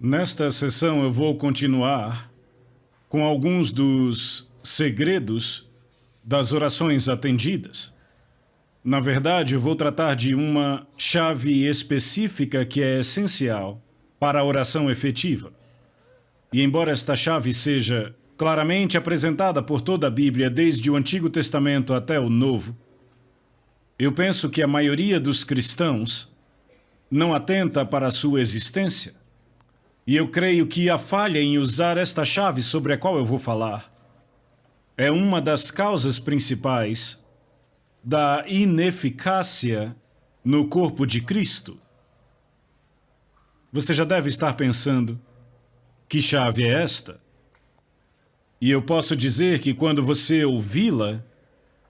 Nesta sessão eu vou continuar com alguns dos segredos das orações atendidas. Na verdade, eu vou tratar de uma chave específica que é essencial para a oração efetiva. E embora esta chave seja claramente apresentada por toda a Bíblia, desde o Antigo Testamento até o Novo, eu penso que a maioria dos cristãos não atenta para a sua existência. E eu creio que a falha em usar esta chave sobre a qual eu vou falar é uma das causas principais da ineficácia no corpo de Cristo. Você já deve estar pensando, que chave é esta? E eu posso dizer que quando você ouvi-la,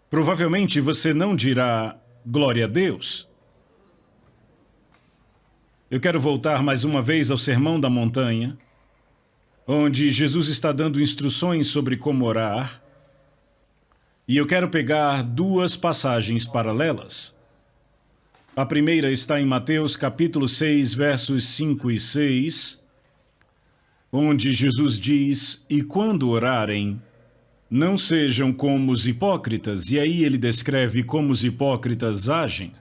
provavelmente você não dirá glória a Deus. Eu quero voltar mais uma vez ao Sermão da Montanha, onde Jesus está dando instruções sobre como orar, e eu quero pegar duas passagens paralelas. A primeira está em Mateus capítulo 6, versos 5 e 6, onde Jesus diz: "E quando orarem, não sejam como os hipócritas", e aí ele descreve como os hipócritas agem.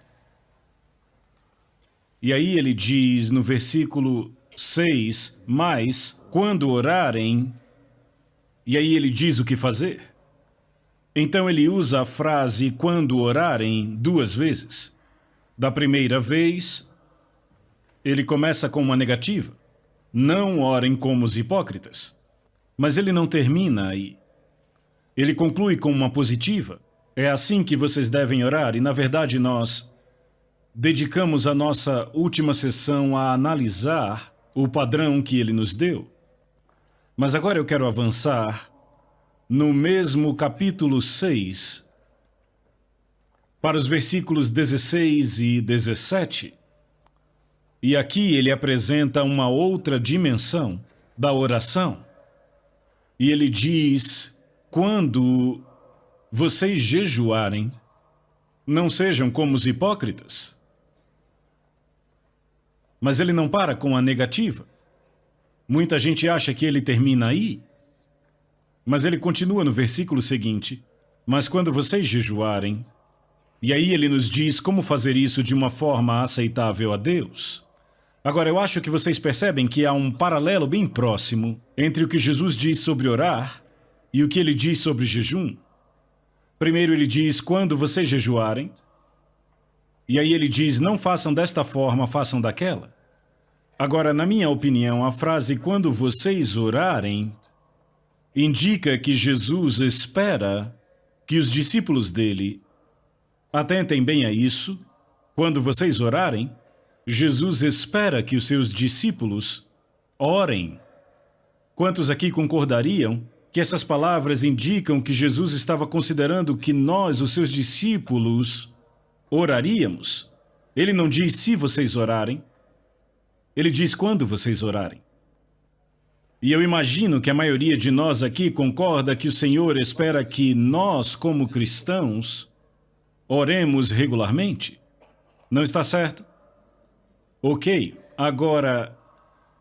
E aí ele diz no versículo 6, "Mas, quando orarem", e aí ele diz o que fazer. Então ele usa a frase "quando orarem" duas vezes. Da primeira vez, ele começa com uma negativa. Não orem como os hipócritas. Mas ele não termina aí. Ele conclui com uma positiva. É assim que vocês devem orar, e na verdade nós dedicamos a nossa última sessão a analisar o padrão que ele nos deu. Mas agora eu quero avançar no mesmo capítulo 6, para os versículos 16 e 17. E aqui ele apresenta uma outra dimensão da oração. E ele diz: "Quando vocês jejuarem, não sejam como os hipócritas." Mas ele não para com a negativa. Muita gente acha que ele termina aí. Mas ele continua no versículo seguinte: "Mas quando vocês jejuarem..." E aí ele nos diz como fazer isso de uma forma aceitável a Deus. Agora, eu acho que vocês percebem que há um paralelo bem próximo entre o que Jesus diz sobre orar e o que ele diz sobre jejum. Primeiro ele diz: "Quando vocês jejuarem..." E aí ele diz: "Não façam desta forma, façam daquela." Agora, na minha opinião, a frase "quando vocês orarem" indica que Jesus espera que os discípulos dele atentem bem a isso. Quando vocês orarem, Jesus espera que os seus discípulos orem. Quantos aqui concordariam que essas palavras indicam que Jesus estava considerando que nós, os seus discípulos, oraríamos? Ele não diz se vocês orarem, ele diz quando vocês orarem. E eu imagino que a maioria de nós aqui concorda que o Senhor espera que nós, como cristãos, oremos regularmente. Não está certo? Ok, agora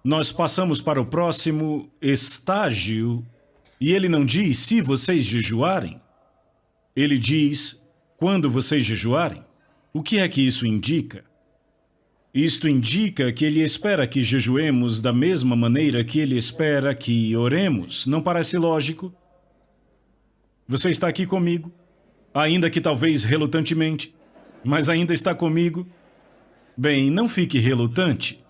nós passamos para o próximo estágio e ele não diz se vocês jejuarem. Ele diz quando vocês jejuarem. O que é que isso indica? Isto indica que ele espera que jejuemos da mesma maneira que ele espera que oremos. Não parece lógico? Você está aqui comigo? Ainda que talvez relutantemente, mas ainda está comigo? Bem, não fique relutante.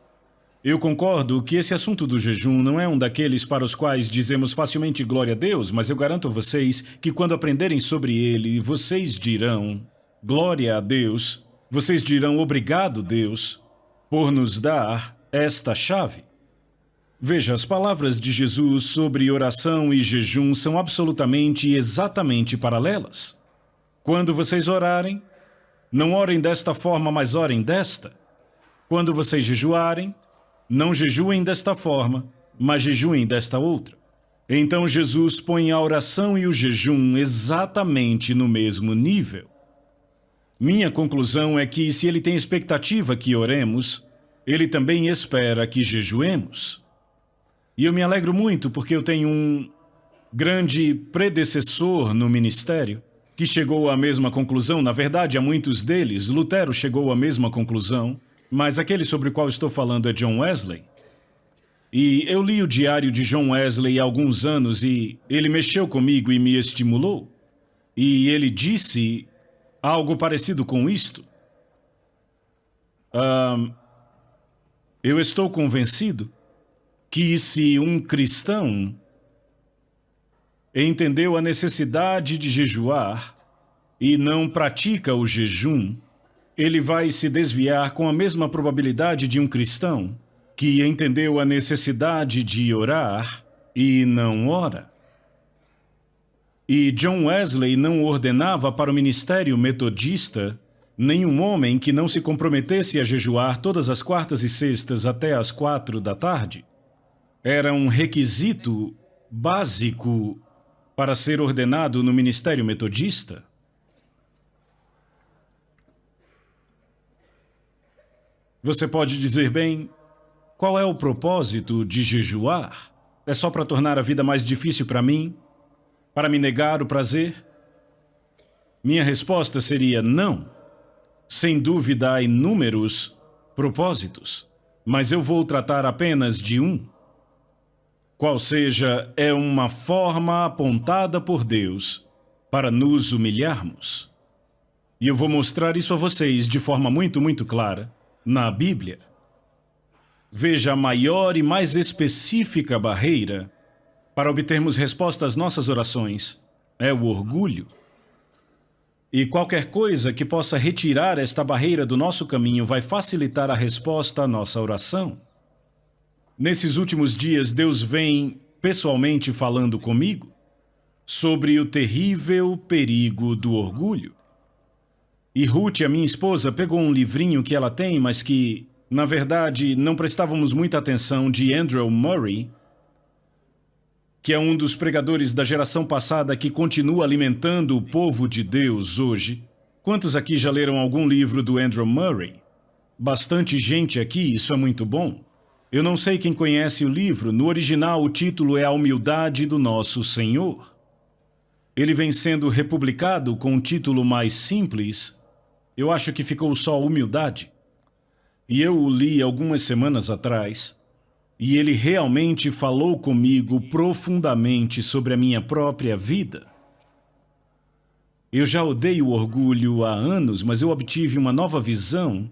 Eu concordo que esse assunto do jejum não é um daqueles para os quais dizemos facilmente glória a Deus, mas eu garanto a vocês que quando aprenderem sobre ele, vocês dirão glória a Deus, vocês dirão obrigado, Deus, por nos dar esta chave. Veja, as palavras de Jesus sobre oração e jejum são absolutamente e exatamente paralelas. Quando vocês orarem, não orem desta forma, mas orem desta. Quando vocês jejuarem, não jejuem desta forma, mas jejuem desta outra. Então Jesus põe a oração e o jejum exatamente no mesmo nível. Minha conclusão é que, se ele tem expectativa que oremos, ele também espera que jejuemos. E eu me alegro muito porque eu tenho um grande predecessor no ministério que chegou à mesma conclusão. Na verdade, a muitos deles, Lutero chegou à mesma conclusão, mas aquele sobre o qual estou falando é John Wesley. E eu li o diário de John Wesley há alguns anos e ele mexeu comigo e me estimulou. E ele disse algo parecido com isto. Eu estou convencido que se um cristão entendeu a necessidade de jejuar e não pratica o jejum, ele vai se desviar com a mesma probabilidade de um cristão que entendeu a necessidade de orar e não ora. E John Wesley não ordenava para o ministério metodista nenhum homem que não se comprometesse a jejuar todas as quartas e sextas até as 4 da tarde. Era um requisito básico para ser ordenado no ministério metodista. Você pode dizer, bem, qual é o propósito de jejuar? É só para tornar a vida mais difícil para mim? Para me negar o prazer? Minha resposta seria não. Sem dúvida há inúmeros propósitos, mas eu vou tratar apenas de um. Qual seja, é uma forma apontada por Deus para nos humilharmos. E eu vou mostrar isso a vocês de forma muito clara na Bíblia. Veja, a maior e mais específica barreira para obtermos resposta às nossas orações é o orgulho. E qualquer coisa que possa retirar esta barreira do nosso caminho vai facilitar a resposta à nossa oração. Nesses últimos dias, Deus vem pessoalmente falando comigo sobre o terrível perigo do orgulho. E Ruth, a minha esposa, pegou um livrinho que ela tem, mas que, na verdade, não prestávamos muita atenção, de Andrew Murray, que é um dos pregadores da geração passada que continua alimentando o povo de Deus hoje. Quantos aqui já leram algum livro do Andrew Murray? Bastante gente aqui, isso é muito bom. Eu não sei quem conhece o livro, no original o título é A Humildade do Nosso Senhor. Ele vem sendo republicado com um título mais simples, eu acho que ficou só Humildade. E eu o li algumas semanas atrás, e ele realmente falou comigo profundamente sobre a minha própria vida. Eu já odeio o orgulho há anos, mas eu obtive uma nova visão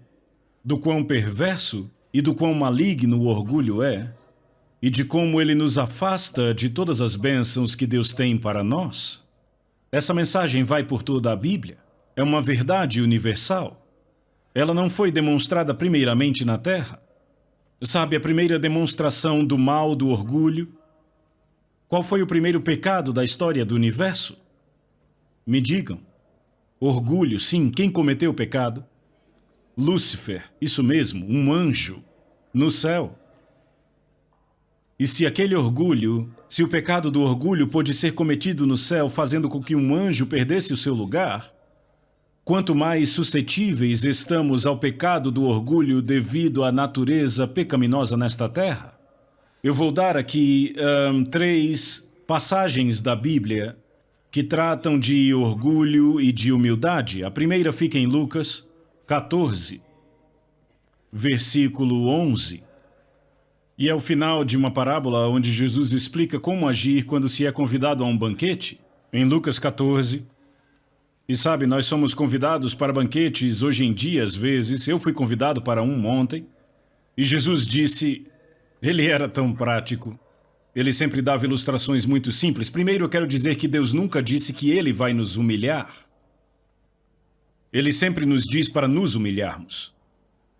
do quão perverso e do quão maligno o orgulho é, e de como ele nos afasta de todas as bênçãos que Deus tem para nós. Essa mensagem vai por toda a Bíblia. É uma verdade universal. Ela não foi demonstrada primeiramente na Terra. Sabe, a primeira demonstração do mal do orgulho? Qual foi o primeiro pecado da história do universo? Me digam. Orgulho, sim, quem cometeu o pecado? Lúcifer, isso mesmo, um anjo, no céu. E se aquele orgulho, se o pecado do orgulho pôde ser cometido no céu, fazendo com que um anjo perdesse o seu lugar, quanto mais suscetíveis estamos ao pecado do orgulho devido à natureza pecaminosa nesta terra. Eu vou dar aqui 3 passagens da Bíblia que tratam de orgulho e de humildade. A primeira fica em Lucas 14, versículo 11. E é o final de uma parábola onde Jesus explica como agir quando se é convidado a um banquete. Em Lucas 14. E sabe, nós somos convidados para banquetes hoje em dia, às vezes. Eu fui convidado para um ontem. E Jesus disse, ele era tão prático. Ele sempre dava ilustrações muito simples. Primeiro, eu quero dizer que Deus nunca disse que ele vai nos humilhar. Ele sempre nos diz para nos humilharmos.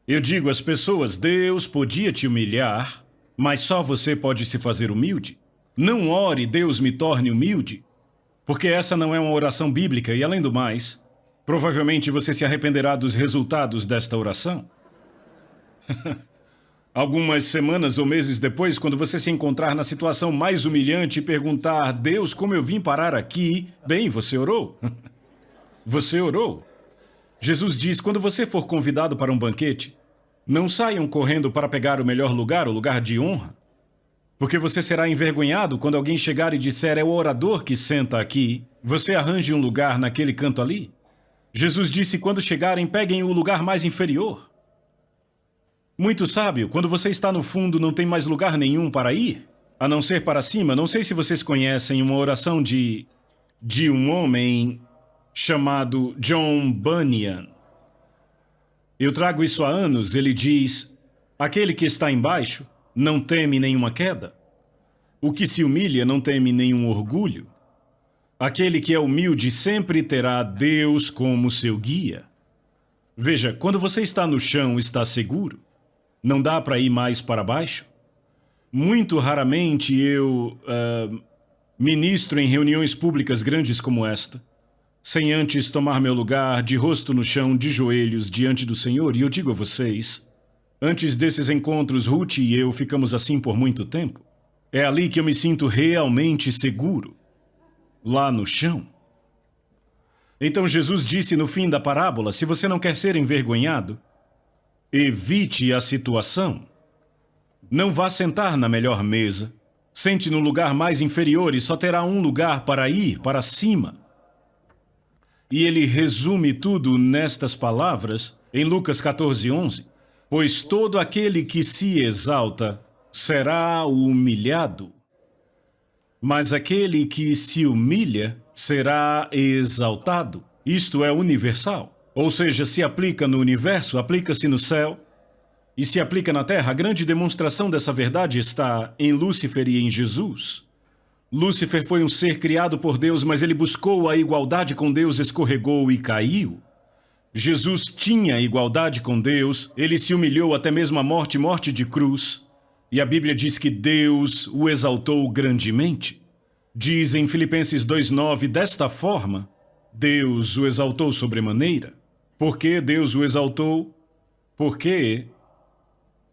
Eu digo às pessoas, Deus podia te humilhar, mas só você pode se fazer humilde. Não ore, Deus me torne humilde, porque essa não é uma oração bíblica e, além do mais, provavelmente você se arrependerá dos resultados desta oração. Algumas semanas ou meses depois, quando você se encontrar na situação mais humilhante e perguntar, Deus, como eu vim parar aqui? Bem, você orou. Você orou. Jesus diz, quando você for convidado para um banquete, não saiam correndo para pegar o melhor lugar, o lugar de honra. Porque você será envergonhado quando alguém chegar e disser: é o orador que senta aqui. Você arranje um lugar naquele canto ali. Jesus disse: quando chegarem, peguem o lugar mais inferior. Muito sábio, quando você está no fundo, não tem mais lugar nenhum para ir, a não ser para cima. Não sei se vocês conhecem uma oração de um homem chamado John Bunyan. Eu trago isso há anos. Ele diz: aquele que está embaixo não teme nenhuma queda. O que se humilha não teme nenhum orgulho. Aquele que é humilde sempre terá Deus como seu guia. Veja, quando você está no chão, está seguro. Não dá para ir mais para baixo. Muito raramente eu ministro em reuniões públicas grandes como esta, sem antes tomar meu lugar de rosto no chão, de joelhos, diante do Senhor. E eu digo a vocês, antes desses encontros, Ruth e eu ficamos assim por muito tempo. É ali que eu me sinto realmente seguro, lá no chão. Então Jesus disse no fim da parábola: se você não quer ser envergonhado, evite a situação. Não vá sentar na melhor mesa. Sente no lugar mais inferior e só terá um lugar para ir, para cima. E ele resume tudo nestas palavras, em Lucas 14:11. Pois todo aquele que se exalta será humilhado, mas aquele que se humilha será exaltado. Isto é universal. Ou seja, se aplica no universo, aplica-se no céu e se aplica na terra. A grande demonstração dessa verdade está em Lúcifer e em Jesus. Lúcifer foi um ser criado por Deus, mas ele buscou a igualdade com Deus, escorregou e caiu. Jesus tinha igualdade com Deus, ele se humilhou até mesmo à morte, morte de cruz. E a Bíblia diz que Deus o exaltou grandemente. Diz em Filipenses 2:9, desta forma, Deus o exaltou sobremaneira. Por que Deus o exaltou? Porque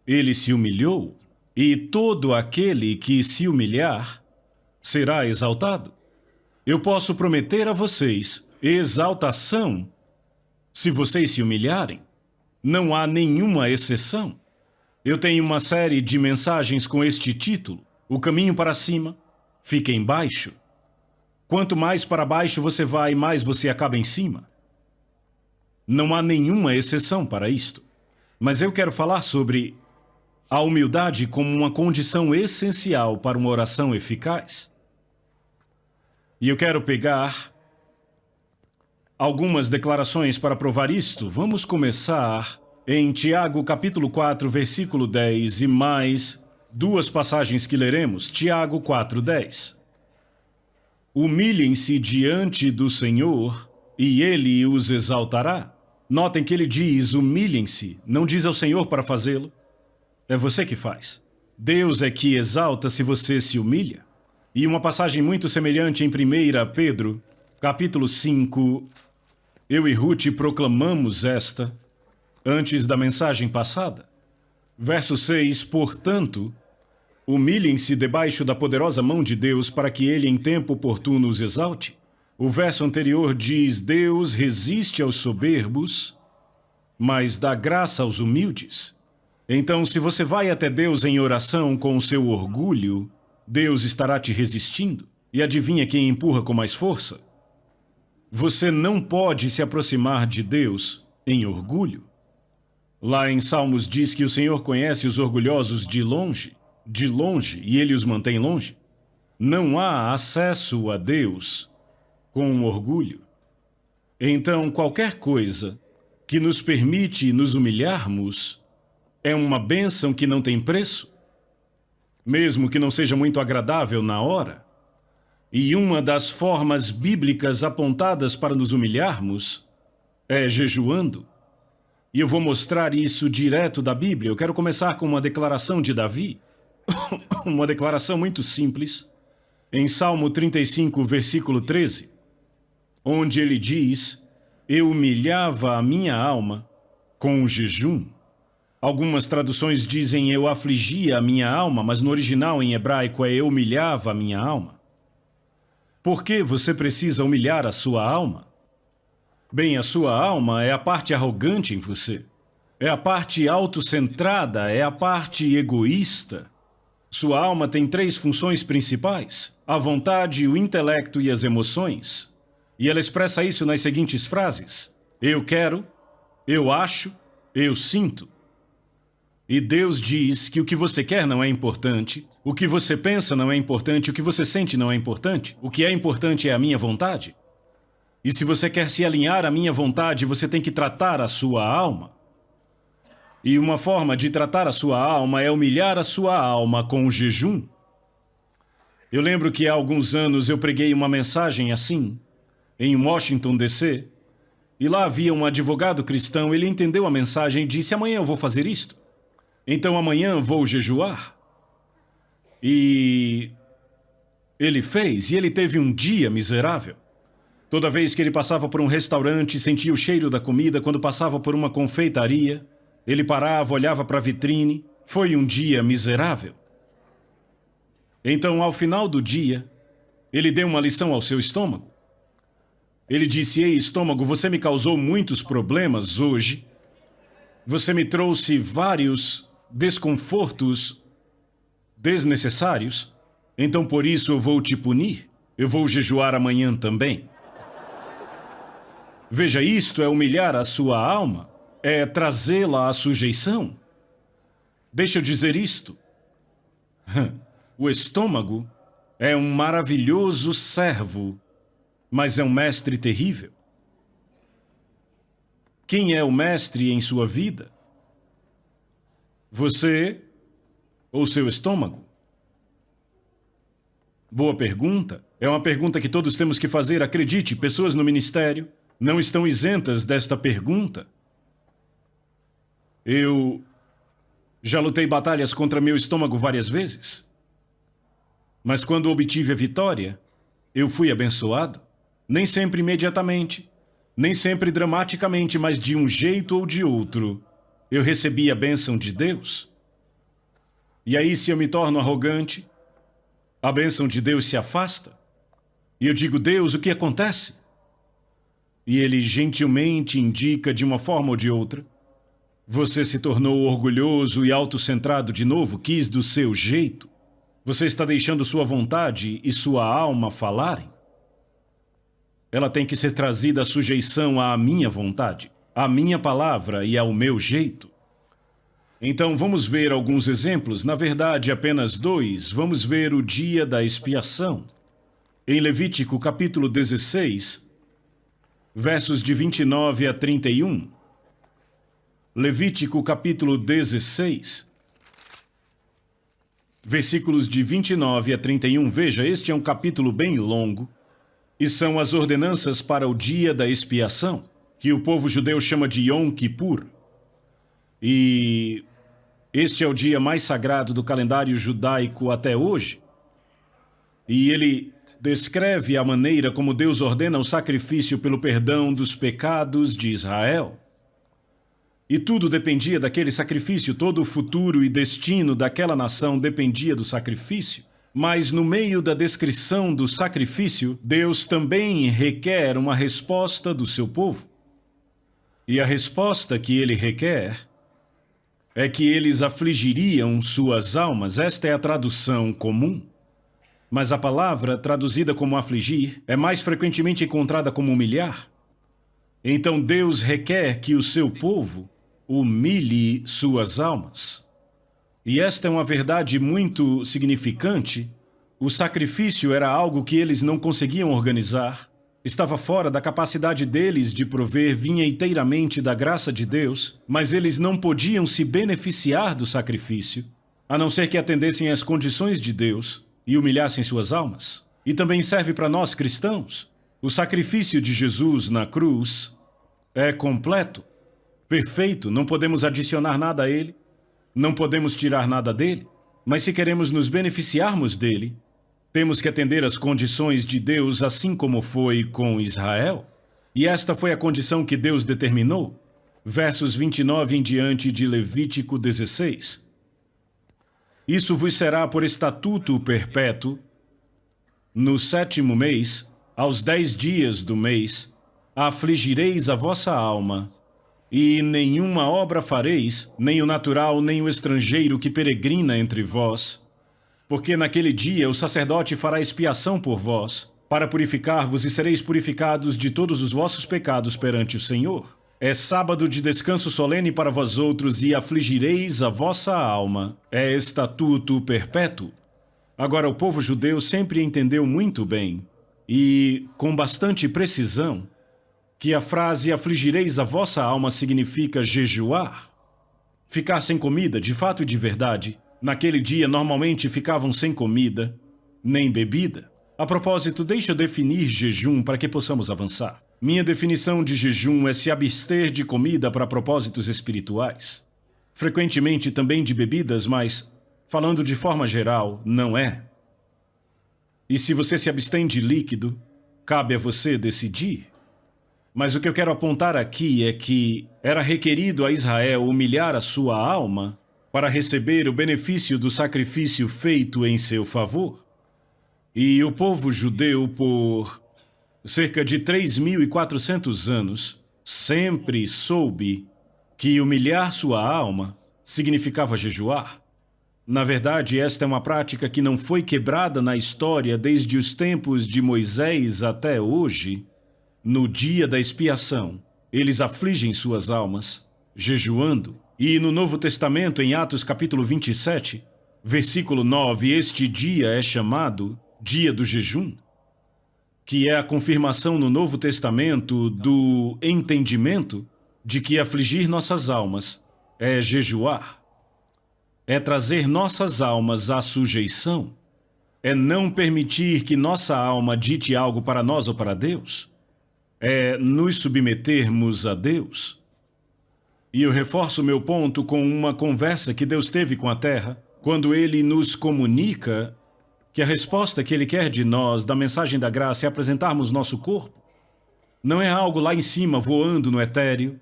ele se humilhou, e todo aquele que se humilhar será exaltado. Eu posso prometer a vocês exaltação se vocês se humilharem. Não há nenhuma exceção. Eu tenho uma série de mensagens com este título: O caminho para cima fica embaixo. Quanto mais para baixo você vai, mais você acaba em cima. Não há nenhuma exceção para isto. Mas eu quero falar sobre a humildade como uma condição essencial para uma oração eficaz. E eu quero pegar algumas declarações para provar isto. Vamos começar em Tiago capítulo 4, versículo 10 e mais duas passagens que leremos. Tiago 4:10. Humilhem-se diante do Senhor e Ele os exaltará. Notem que ele diz humilhem-se, não diz ao Senhor para fazê-lo. É você que faz. Deus é que exalta se você se humilha. E uma passagem muito semelhante em 1 Pedro, capítulo 5, eu e Ruth proclamamos esta antes da mensagem passada. Verso 6, portanto, humilhem-se debaixo da poderosa mão de Deus para que ele em tempo oportuno os exalte. O verso anterior diz: Deus resiste aos soberbos, mas dá graça aos humildes. Então, se você vai até Deus em oração com o seu orgulho, Deus estará te resistindo. E adivinha quem empurra com mais força? Você não pode se aproximar de Deus em orgulho. Lá em Salmos diz que o Senhor conhece os orgulhosos de longe, e ele os mantém longe. Não há acesso a Deus com orgulho. Então, qualquer coisa que nos permite nos humilharmos é uma bênção que não tem preço, mesmo que não seja muito agradável na hora. E uma das formas bíblicas apontadas para nos humilharmos é jejuando. E eu vou mostrar isso direto da Bíblia. Eu quero começar com uma declaração de Davi, uma declaração muito simples, em Salmo 35, versículo 13, onde ele diz: eu humilhava a minha alma com o jejum. Algumas traduções dizem eu afligia a minha alma, mas no original em hebraico é eu humilhava a minha alma. Por que você precisa humilhar a sua alma? Bem, a sua alma é a parte arrogante em você. É a parte autocentrada, é a parte egoísta. Sua alma tem 3 funções principais: a vontade, o intelecto e as emoções. E ela expressa isso nas seguintes frases: eu quero, eu acho, eu sinto. E Deus diz que o que você quer não é importante, o que você pensa não é importante, o que você sente não é importante. O que é importante é a minha vontade. E se você quer se alinhar à minha vontade, você tem que tratar a sua alma. E uma forma de tratar a sua alma é humilhar a sua alma com o jejum. Eu lembro que há alguns anos eu preguei uma mensagem assim, em Washington, D.C., e lá havia um advogado cristão. Ele entendeu a mensagem e disse: amanhã eu vou fazer isto. Então amanhã vou jejuar. E ele fez, e ele teve um dia miserável. Toda vez que ele passava por um restaurante, sentia o cheiro da comida. Quando passava por uma confeitaria, ele parava, olhava para a vitrine. Foi um dia miserável. Então, ao final do dia, ele deu uma lição ao seu estômago. Ele disse: ei, estômago, você me causou muitos problemas hoje. Você me trouxe vários desconfortos desnecessários. Então, por isso, eu vou te punir. Eu vou jejuar amanhã também. Veja, isto é humilhar a sua alma, é trazê-la à sujeição. Deixa eu dizer isto. O estômago é um maravilhoso servo, mas é um mestre terrível. Quem é o mestre em sua vida? Você ou seu estômago? Boa pergunta. É uma pergunta que todos temos que fazer. Acredite, pessoas no ministério não estão isentas desta pergunta. Eu já lutei batalhas contra meu estômago várias vezes. Mas quando obtive a vitória, eu fui abençoado. Nem sempre imediatamente, nem sempre dramaticamente, mas de um jeito ou de outro, eu recebi a bênção de Deus. E aí, se eu me torno arrogante, a bênção de Deus se afasta. E eu digo: Deus, o que acontece? E ele gentilmente indica de uma forma ou de outra: você se tornou orgulhoso e autocentrado de novo, quis do seu jeito. Você está deixando sua vontade e sua alma falarem. Ela tem que ser trazida à sujeição à minha vontade, à minha palavra e ao meu jeito. Então vamos ver alguns exemplos, na verdade apenas 2. Vamos ver o dia da expiação. Em Levítico capítulo 16, versos de 29 a 31. Levítico capítulo 16, versículos de 29 a 31. Veja, este é um capítulo bem longo, e são as ordenanças para o dia da expiação, que o povo judeu chama de Yom Kippur. E este é o dia mais sagrado do calendário judaico até hoje. E ele descreve a maneira como Deus ordena o sacrifício pelo perdão dos pecados de Israel. E tudo dependia daquele sacrifício, todo o futuro e destino daquela nação dependia do sacrifício. Mas no meio da descrição do sacrifício, Deus também requer uma resposta do seu povo. E a resposta que ele requer é que eles afligiriam suas almas. Esta é a tradução comum. Mas a palavra traduzida como afligir é mais frequentemente encontrada como humilhar. Então Deus requer que o seu povo humilhe suas almas. E esta é uma verdade muito significante. O sacrifício era algo que eles não conseguiam organizar. Estava fora da capacidade deles de prover, vinha inteiramente da graça de Deus, mas eles não podiam se beneficiar do sacrifício, a não ser que atendessem às condições de Deus e humilhassem suas almas. E também serve para nós cristãos. O sacrifício de Jesus na cruz é completo, perfeito, não podemos adicionar nada a ele, não podemos tirar nada dele, mas se queremos nos beneficiarmos dele, temos que atender às condições de Deus, assim como foi com Israel. E esta foi a condição que Deus determinou. Versos 29 em diante de Levítico 16. Isso vos será por estatuto perpétuo. No 7º mês, aos 10 dias do mês, afligireis a vossa alma, e nenhuma obra fareis, nem o natural, nem o estrangeiro que peregrina entre vós, Porque naquele dia o sacerdote fará expiação por vós, para purificar-vos, e sereis purificados de todos os vossos pecados perante o Senhor. É sábado de descanso solene para vós outros, e afligireis a vossa alma. É estatuto perpétuo. Agora, o povo judeu sempre entendeu muito bem, e com bastante precisão, que a frase afligireis a vossa alma significa jejuar. Ficar sem comida, de fato e de verdade. Naquele dia, normalmente ficavam sem comida, nem bebida. A propósito, deixa eu definir jejum para que possamos avançar. Minha definição de jejum é se abster de comida para propósitos espirituais. Frequentemente também de bebidas, mas, falando de forma geral, não é. E se você se abstém de líquido, cabe a você decidir. Mas o que eu quero apontar aqui é que era requerido a Israel humilhar a sua alma para receber o benefício do sacrifício feito em seu favor. E o povo judeu, por cerca de 3.400 anos, sempre soube que humilhar sua alma significava jejuar. Na verdade, esta é uma prática que não foi quebrada na história desde os tempos de Moisés até hoje. No dia da expiação, eles afligem suas almas, jejuando. E no Novo Testamento, em Atos capítulo 27, versículo 9, este dia é chamado Dia do Jejum, que é a confirmação no Novo Testamento do entendimento de que afligir nossas almas é jejuar. É trazer nossas almas à sujeição. É não permitir que nossa alma dite algo para nós ou para Deus. É nos submetermos a Deus. E eu reforço meu ponto com uma conversa que Deus teve com a terra, quando Ele nos comunica que a resposta que Ele quer de nós, da mensagem da graça, é apresentarmos nosso corpo. Não é algo lá em cima, voando no etéreo.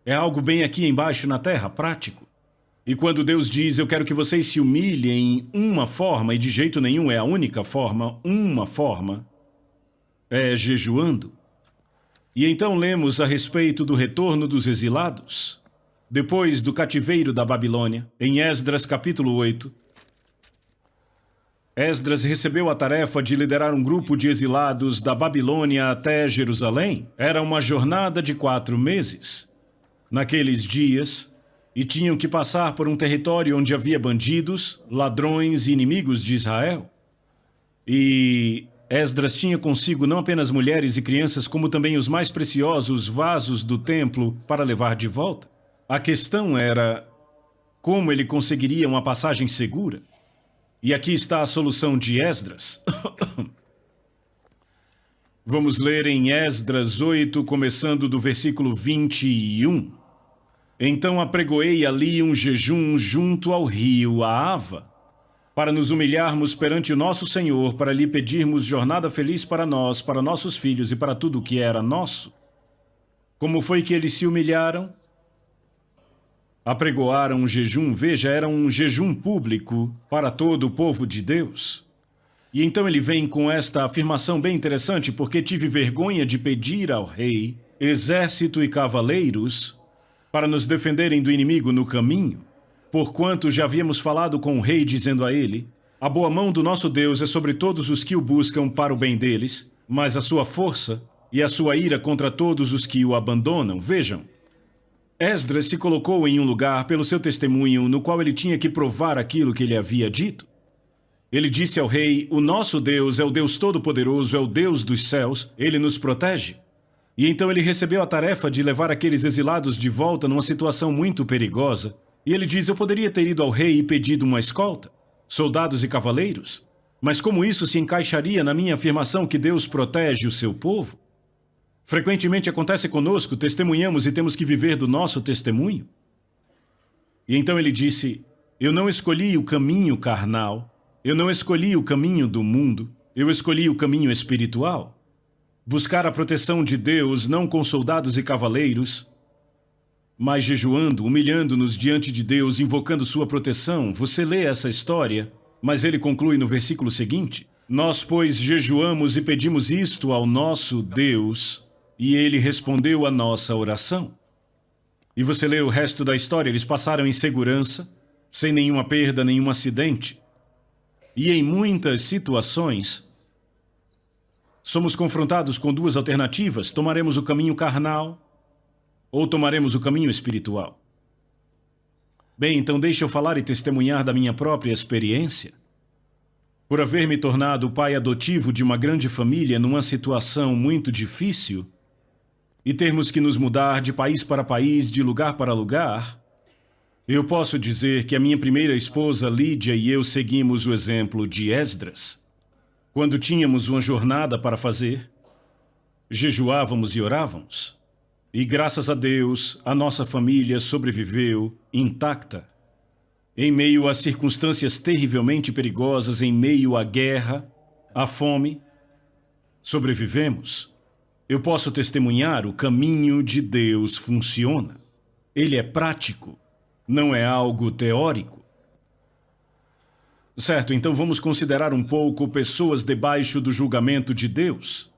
É algo bem aqui embaixo na terra, prático. E quando Deus diz, eu quero que vocês se humilhem em uma forma, e de jeito nenhum é a única forma, uma forma, é jejuando. E então lemos a respeito do retorno dos exilados, depois do cativeiro da Babilônia, em Esdras capítulo 8. Esdras recebeu a tarefa de liderar um grupo de exilados da Babilônia até Jerusalém. Era uma jornada de 4 meses. Naqueles dias, e tinham que passar por um território onde havia bandidos, ladrões e inimigos de Israel. E Esdras tinha consigo não apenas mulheres e crianças, como também os mais preciosos vasos do templo para levar de volta. A questão era como ele conseguiria uma passagem segura. E aqui está a solução de Esdras. Vamos ler em Esdras 8, começando do versículo 21. Então apregoei ali um jejum junto ao rio Ahava, para nos humilharmos perante o nosso Senhor, para lhe pedirmos jornada feliz para nós, para nossos filhos e para tudo o que era nosso. Como foi que eles se humilharam? Apregoaram um jejum, veja, era um jejum público para todo o povo de Deus. E então ele vem com esta afirmação bem interessante, porque tive vergonha de pedir ao rei, exército e cavaleiros, para nos defenderem do inimigo no caminho, porquanto já havíamos falado com o rei, dizendo a ele, a boa mão do nosso Deus é sobre todos os que o buscam para o bem deles, mas a sua força e a sua ira contra todos os que o abandonam. Vejam, Esdras se colocou em um lugar pelo seu testemunho, no qual ele tinha que provar aquilo que ele havia dito. Ele disse ao rei, o nosso Deus é o Deus Todo-Poderoso, é o Deus dos céus, ele nos protege. E então ele recebeu a tarefa de levar aqueles exilados de volta numa situação muito perigosa. E ele diz, eu poderia ter ido ao rei e pedido uma escolta, soldados e cavaleiros, mas como isso se encaixaria na minha afirmação que Deus protege o seu povo? Frequentemente acontece conosco, testemunhamos e temos que viver do nosso testemunho. E então ele disse, eu não escolhi o caminho carnal, eu não escolhi o caminho do mundo, eu escolhi o caminho espiritual. Buscar a proteção de Deus não com soldados e cavaleiros, mas jejuando, humilhando-nos diante de Deus, invocando sua proteção. Você lê essa história, mas ele conclui no versículo seguinte, nós, pois, jejuamos e pedimos isto ao nosso Deus, e ele respondeu a nossa oração. E você lê o resto da história, eles passaram em segurança, sem nenhuma perda, nenhum acidente. E em muitas situações, somos confrontados com duas alternativas: tomaremos o caminho carnal ou tomaremos o caminho espiritual. Bem, então deixa eu falar e testemunhar da minha própria experiência. Por haver me tornado o pai adotivo de uma grande família numa situação muito difícil e termos que nos mudar de país para país, de lugar para lugar, eu posso dizer que a minha primeira esposa, Lídia, e eu seguimos o exemplo de Esdras. Quando tínhamos uma jornada para fazer, jejuávamos e orávamos. E graças a Deus, a nossa família sobreviveu intacta. Em meio a circunstâncias terrivelmente perigosas, em meio à guerra, à fome, sobrevivemos. Eu posso testemunhar: o caminho de Deus funciona. Ele é prático, não é algo teórico. Certo, então vamos considerar um pouco pessoas debaixo do julgamento de Deus.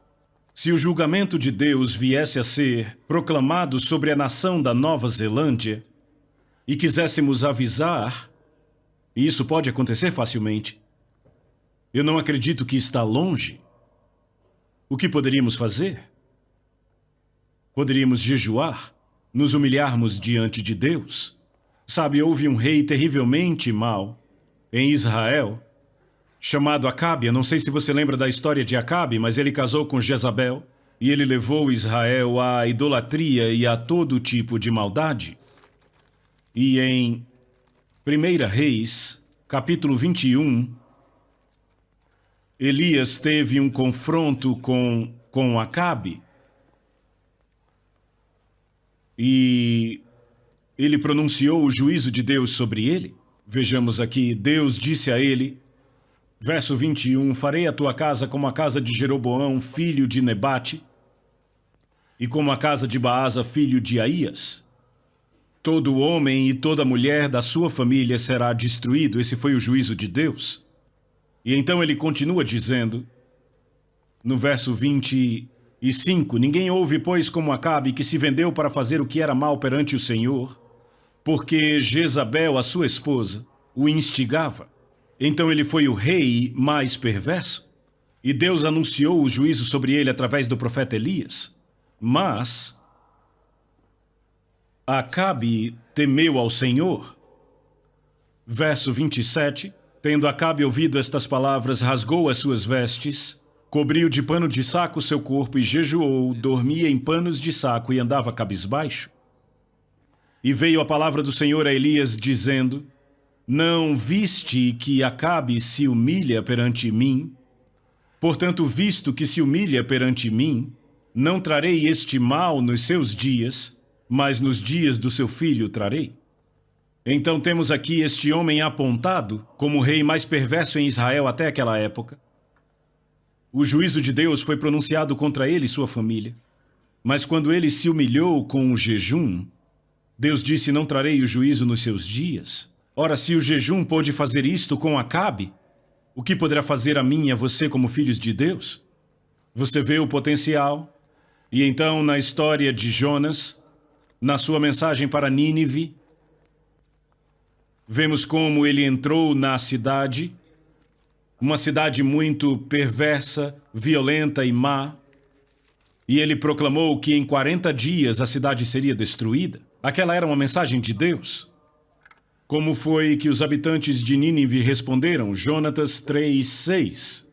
Se o julgamento de Deus viesse a ser proclamado sobre a nação da Nova Zelândia e quiséssemos avisar, e isso pode acontecer facilmente, eu não acredito que está longe, o que poderíamos fazer? Poderíamos jejuar, nos humilharmos diante de Deus. Sabe, houve um rei terrivelmente mau em Israel, chamado Acabe. Eu não sei se você lembra da história de Acabe, mas ele casou com Jezabel e ele levou Israel à idolatria e a todo tipo de maldade. E em 1 Reis, capítulo 21, Elias teve um confronto com Acabe e ele pronunciou o juízo de Deus sobre ele. Vejamos aqui, Deus disse a ele, verso 21, farei a tua casa como a casa de Jeroboão, filho de Nebate, e como a casa de Baasa, filho de Aías. Todo homem e toda mulher da sua família será destruído. Esse foi o juízo de Deus. E então ele continua dizendo, no verso 25, ninguém houve, pois, como Acabe, que se vendeu para fazer o que era mal perante o Senhor, porque Jezabel, a sua esposa, o instigava. Então ele foi o rei mais perverso, e Deus anunciou o juízo sobre ele através do profeta Elias. Mas Acabe temeu ao Senhor. Verso 27, tendo Acabe ouvido estas palavras, rasgou as suas vestes, cobriu de pano de saco o seu corpo e jejuou, dormia em panos de saco e andava cabisbaixo. E veio a palavra do Senhor a Elias, dizendo, não viste que Acabe se humilha perante mim? Portanto, visto que se humilha perante mim, não trarei este mal nos seus dias, mas nos dias do seu filho trarei. Então temos aqui este homem apontado como o rei mais perverso em Israel até aquela época. O juízo de Deus foi pronunciado contra ele e sua família. Mas quando ele se humilhou com o jejum, Deus disse, não trarei o juízo nos seus dias. Ora, se o jejum pôde fazer isto com Acabe, o que poderá fazer a mim e a você como filhos de Deus? Você vê o potencial? E então, na história de Jonas, na sua mensagem para Nínive, vemos como ele entrou na cidade, uma cidade muito perversa, violenta e má, e ele proclamou que em 40 dias a cidade seria destruída. Aquela era uma mensagem de Deus. Como foi que os habitantes de Nínive responderam? Jonatas 3:6.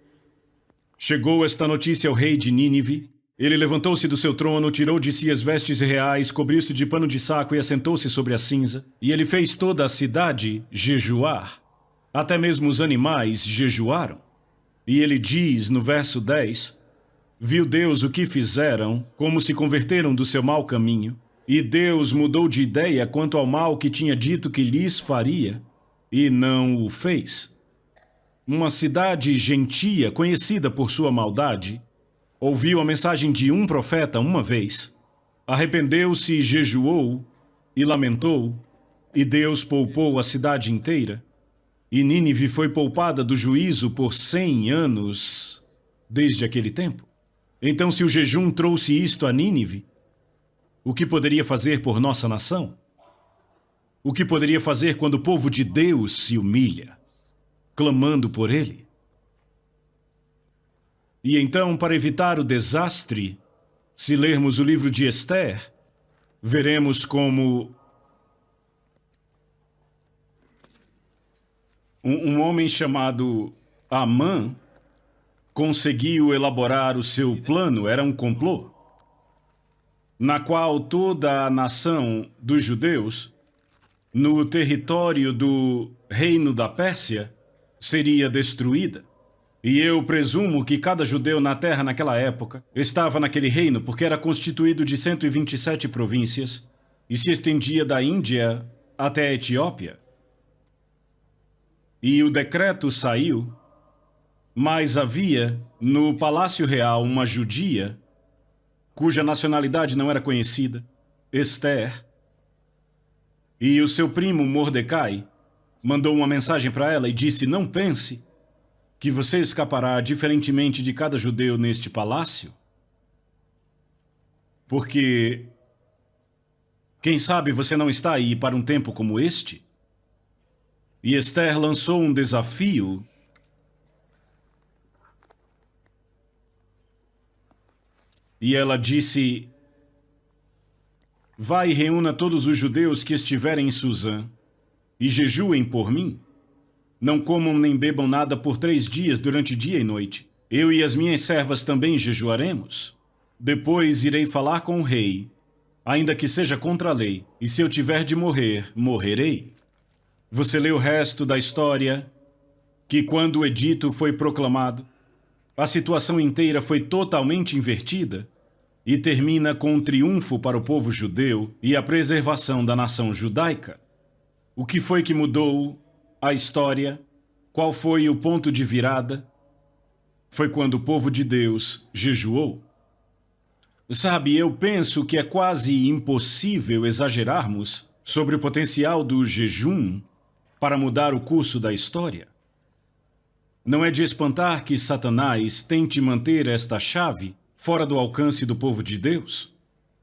Chegou esta notícia ao rei de Nínive. Ele levantou-se do seu trono, tirou de si as vestes reais, cobriu-se de pano de saco e assentou-se sobre a cinza. E ele fez toda a cidade jejuar. Até mesmo os animais jejuaram. E ele diz no verso 10, viu Deus o que fizeram, como se converteram do seu mau caminho. E Deus mudou de ideia quanto ao mal que tinha dito que lhes faria, e não o fez. Uma cidade gentia, conhecida por sua maldade, ouviu a mensagem de um profeta uma vez, arrependeu-se e jejuou, e lamentou, e Deus poupou a cidade inteira. E Nínive foi poupada do juízo por 100 anos desde aquele tempo. Então, se o jejum trouxe isto a Nínive, o que poderia fazer por nossa nação? O que poderia fazer quando o povo de Deus se humilha? clamando por ele. E então, para evitar o desastre, se lermos o livro de Esther, veremos como um homem chamado Amã conseguiu elaborar o seu plano. Era um complô, na qual toda a nação dos judeus, no território do reino da Pérsia, seria destruída. E eu presumo que cada judeu na terra naquela época estava naquele reino porque era constituído de 127 províncias e se estendia da Índia até a Etiópia. E o decreto saiu, mas havia no Palácio Real uma judia, cuja nacionalidade não era conhecida, Esther, e o seu primo Mordecai mandou uma mensagem para ela e disse: não pense que você escapará diferentemente de cada judeu neste palácio, porque quem sabe você não está aí para um tempo como este? E Esther lançou um desafio e ela disse: vai e reúna todos os judeus que estiverem em Suzã e jejuem por mim. Não comam nem bebam nada por 3 dias durante dia e noite. Eu e as minhas servas também jejuaremos. Depois irei falar com o rei, ainda que seja contra a lei, e se eu tiver de morrer, morrerei. Você lê o resto da história, que quando o edito foi proclamado, a situação inteira foi totalmente invertida e termina com um triunfo para o povo judeu e a preservação da nação judaica. O que foi que mudou a história? Qual foi o ponto de virada? Foi quando o povo de Deus jejuou. Sabe, eu penso que é quase impossível exagerarmos sobre o potencial do jejum para mudar o curso da história. Não é de espantar que Satanás tente manter esta chave fora do alcance do povo de Deus.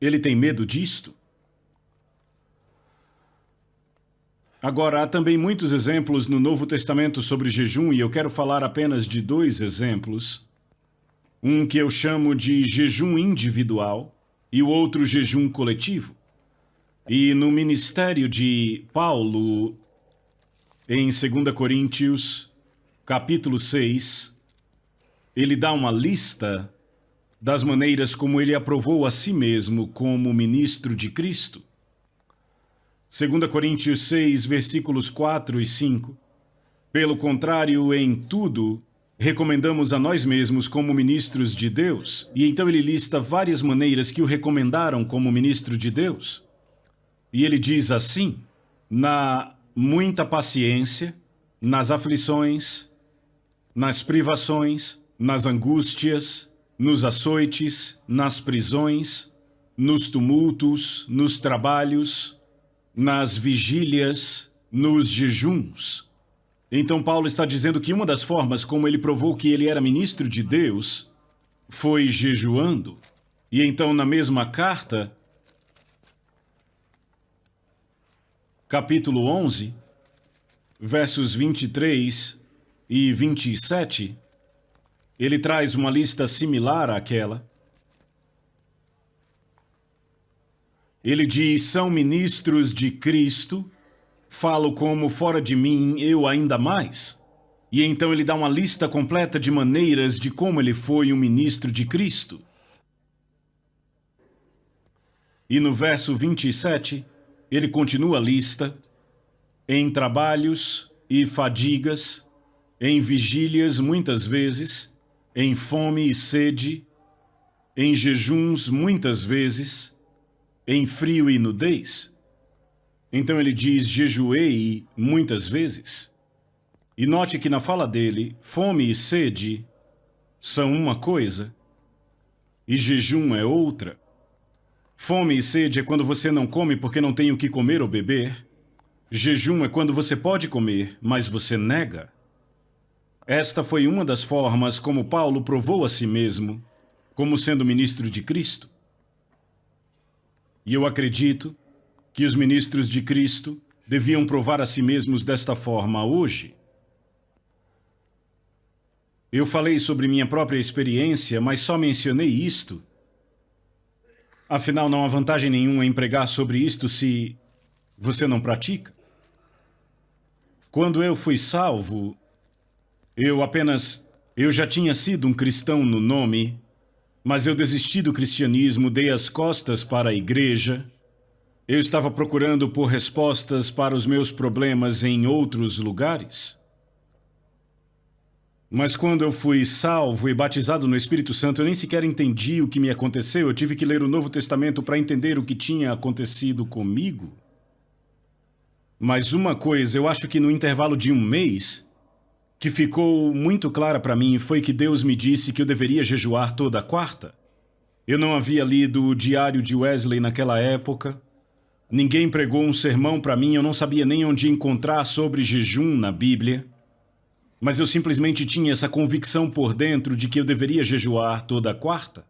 Ele tem medo disto. Agora, há também muitos exemplos no Novo Testamento sobre jejum e eu quero falar apenas de 2 exemplos. Um que eu chamo de jejum individual e o outro jejum coletivo. E no ministério de Paulo, em 2 Coríntios, capítulo 6, ele dá uma lista das maneiras como ele aprovou a si mesmo como ministro de Cristo. 2 Coríntios 6, versículos 4 e 5. Pelo contrário, em tudo, recomendamos a nós mesmos como ministros de Deus. E então ele lista várias maneiras que o recomendaram como ministro de Deus. E ele diz assim: na muita paciência, nas aflições, nas privações, nas angústias, nos açoites, nas prisões, nos tumultos, nos trabalhos, nas vigílias, nos jejuns. Então Paulo está dizendo que uma das formas como ele provou que ele era ministro de Deus foi jejuando. E então na mesma carta, capítulo 11, versos 23 e 27, ele traz uma lista similar àquela. Ele diz: são ministros de Cristo, falo como fora de mim eu ainda mais. E então ele dá uma lista completa de maneiras de como ele foi um ministro de Cristo. E no verso 27, ele continua a lista: em trabalhos e fadigas, em vigílias muitas vezes, em fome e sede, em jejuns muitas vezes, em frio e nudez. Então ele diz: jejuei muitas vezes. E note que na fala dele, fome e sede são uma coisa e jejum é outra. Fome e sede é quando você não come porque não tem o que comer ou beber. Jejum é quando você pode comer, mas você nega. Esta foi uma das formas como Paulo provou a si mesmo como sendo ministro de Cristo. E eu acredito que os ministros de Cristo deviam provar a si mesmos desta forma hoje. Eu falei sobre minha própria experiência, mas só mencionei isto. Afinal, não há vantagem nenhuma em pregar sobre isto se você não pratica. Quando eu fui salvo, eu já tinha sido um cristão no nome, mas eu desisti do cristianismo, dei as costas para a igreja. Eu estava procurando por respostas para os meus problemas em outros lugares. Mas quando eu fui salvo e batizado no Espírito Santo, eu nem sequer entendi o que me aconteceu. Eu tive que ler o Novo Testamento para entender o que tinha acontecido comigo. Mas uma coisa, eu acho que no intervalo de um mês, que ficou muito clara para mim, foi que Deus me disse que eu deveria jejuar toda quarta. Eu não havia lido o Diário de Wesley naquela época. Ninguém pregou um sermão para mim, eu não sabia nem onde encontrar sobre jejum na Bíblia. Mas eu simplesmente tinha essa convicção por dentro de que eu deveria jejuar toda quarta.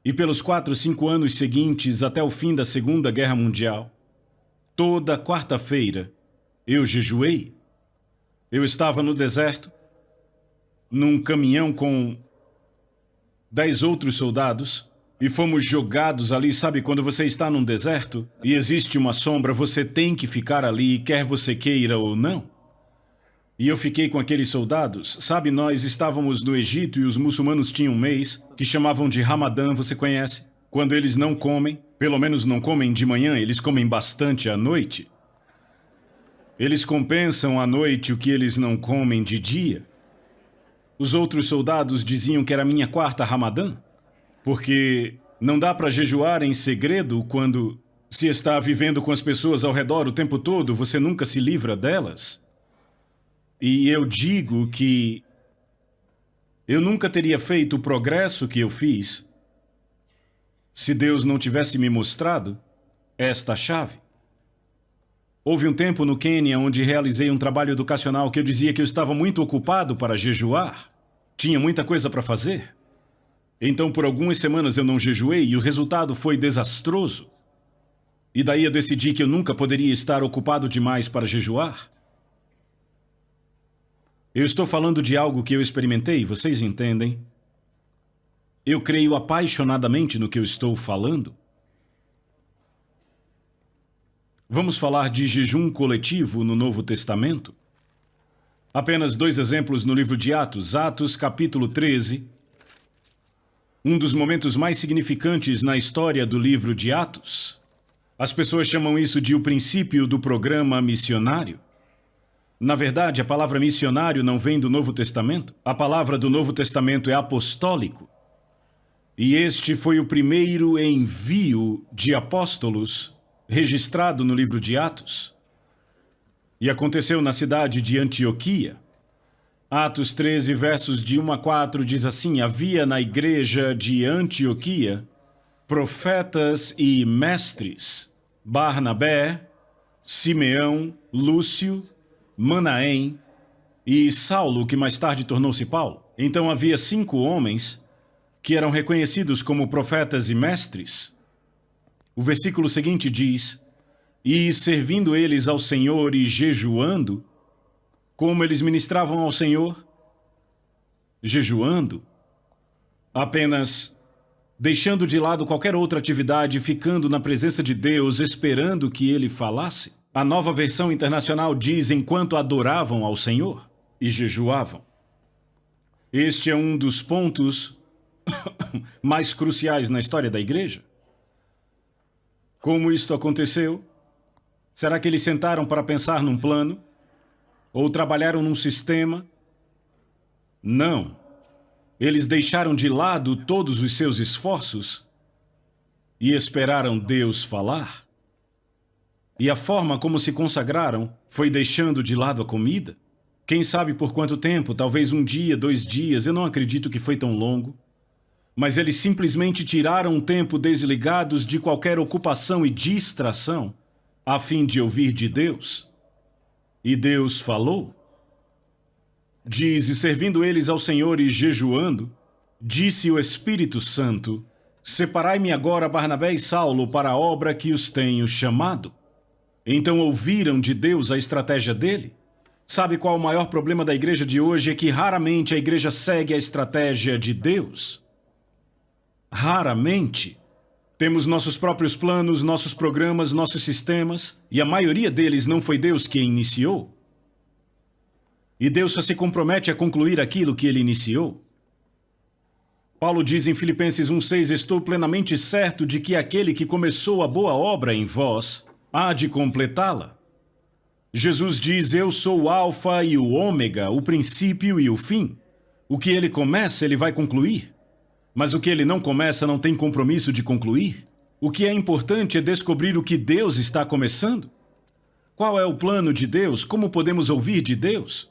E pelos 4, 5 anos seguintes, até o fim da Segunda Guerra Mundial, toda quarta-feira, eu jejuei. Eu estava no deserto, num caminhão com 10 outros soldados, e fomos jogados ali. Sabe quando você está num deserto e existe uma sombra, você tem que ficar ali, quer você queira ou não? E eu fiquei com aqueles soldados. Sabe, nós estávamos no Egito e os muçulmanos tinham um mês que chamavam de Ramadã, você conhece? Quando eles não comem, pelo menos não comem de manhã, eles comem bastante à noite. Eles compensam à noite o que eles não comem de dia. Os outros soldados diziam que era minha quarta Ramadã, porque não dá para jejuar em segredo quando se está vivendo com as pessoas ao redor o tempo todo, você nunca se livra delas. E eu digo que eu nunca teria feito o progresso que eu fiz se Deus não tivesse me mostrado esta chave. Houve um tempo no Quênia onde realizei um trabalho educacional que eu dizia que eu estava muito ocupado para jejuar. Tinha muita coisa para fazer. Então, por algumas semanas eu não jejuei e o resultado foi desastroso. E daí eu decidi que eu nunca poderia estar ocupado demais para jejuar. Eu estou falando de algo que eu experimentei, vocês entendem? Eu creio apaixonadamente no que eu estou falando. Vamos falar de jejum coletivo no Novo Testamento? Apenas 2 exemplos no livro de Atos. Atos, capítulo 13. Um dos momentos mais significantes na história do livro de Atos. As pessoas chamam isso de o princípio do programa missionário. Na verdade, a palavra missionário não vem do Novo Testamento. A palavra do Novo Testamento é apostólico. E este foi o primeiro envio de apóstolos registrado no livro de Atos. E aconteceu na cidade de Antioquia. Atos 13, versos de 1 a 4 diz assim: havia na igreja de Antioquia profetas e mestres, Barnabé, Simeão, Lúcio, Manaém e Saulo, que mais tarde tornou-se Paulo. Então havia 5 homens que eram reconhecidos como profetas e mestres. O versículo seguinte diz: e servindo eles ao Senhor e jejuando. Como eles ministravam ao Senhor? Jejuando. Apenas deixando de lado qualquer outra atividade, ficando na presença de Deus, esperando que Ele falasse. A Nova Versão Internacional diz: enquanto adoravam ao Senhor e jejuavam. Este é um dos pontos mais cruciais na história da igreja. Como isto aconteceu? Será que eles sentaram para pensar num plano? Ou trabalharam num sistema? Não. Eles deixaram de lado todos os seus esforços e esperaram Deus falar. E a forma como se consagraram foi deixando de lado a comida. Quem sabe por quanto tempo, talvez 1 dia, 2 dias, eu não acredito que foi tão longo. Mas eles simplesmente tiraram um tempo desligados de qualquer ocupação e distração, a fim de ouvir de Deus. E Deus falou. Diz: e servindo eles ao Senhor e jejuando, disse o Espírito Santo: separai-me agora Barnabé e Saulo para a obra que os tenho chamado. Então ouviram de Deus a estratégia dele. Sabe qual o maior problema da igreja de hoje? É que raramente a igreja segue a estratégia de Deus. Raramente. Temos nossos próprios planos, nossos programas, nossos sistemas, e a maioria deles não foi Deus quem iniciou. E Deus só se compromete a concluir aquilo que ele iniciou. Paulo diz em Filipenses 1,6: estou plenamente certo de que aquele que começou a boa obra em vós há de completá-la. Jesus diz: eu sou o Alfa e o Ômega, o princípio e o fim. O que ele começa, ele vai concluir. Mas o que ele não começa não tem compromisso de concluir. O que é importante é descobrir o que Deus está começando. Qual é o plano de Deus? Como podemos ouvir de Deus?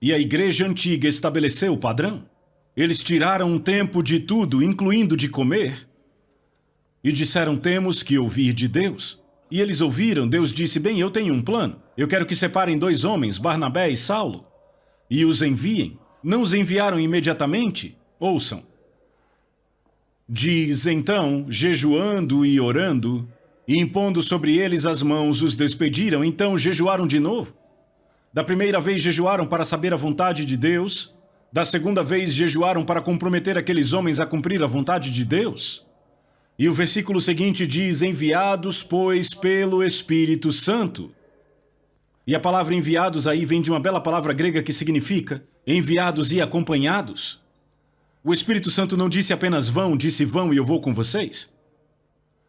E a igreja antiga estabeleceu o padrão. Eles tiraram um tempo de tudo, incluindo de comer, e disseram: temos que ouvir de Deus. E eles ouviram. Deus disse: bem, eu tenho um plano. Eu quero que separem 2 homens, Barnabé e Saulo, e os enviem. Não os enviaram imediatamente? Ouçam. Diz: então, jejuando e orando, e impondo sobre eles as mãos, os despediram. Então jejuaram de novo. Da primeira vez jejuaram para saber a vontade de Deus. Da segunda vez jejuaram para comprometer aqueles homens a cumprir a vontade de Deus. E o versículo seguinte diz: enviados, pois, pelo Espírito Santo. E a palavra enviados aí vem de uma bela palavra grega que significa enviados e acompanhados. O Espírito Santo não disse apenas vão, disse vão e eu vou com vocês.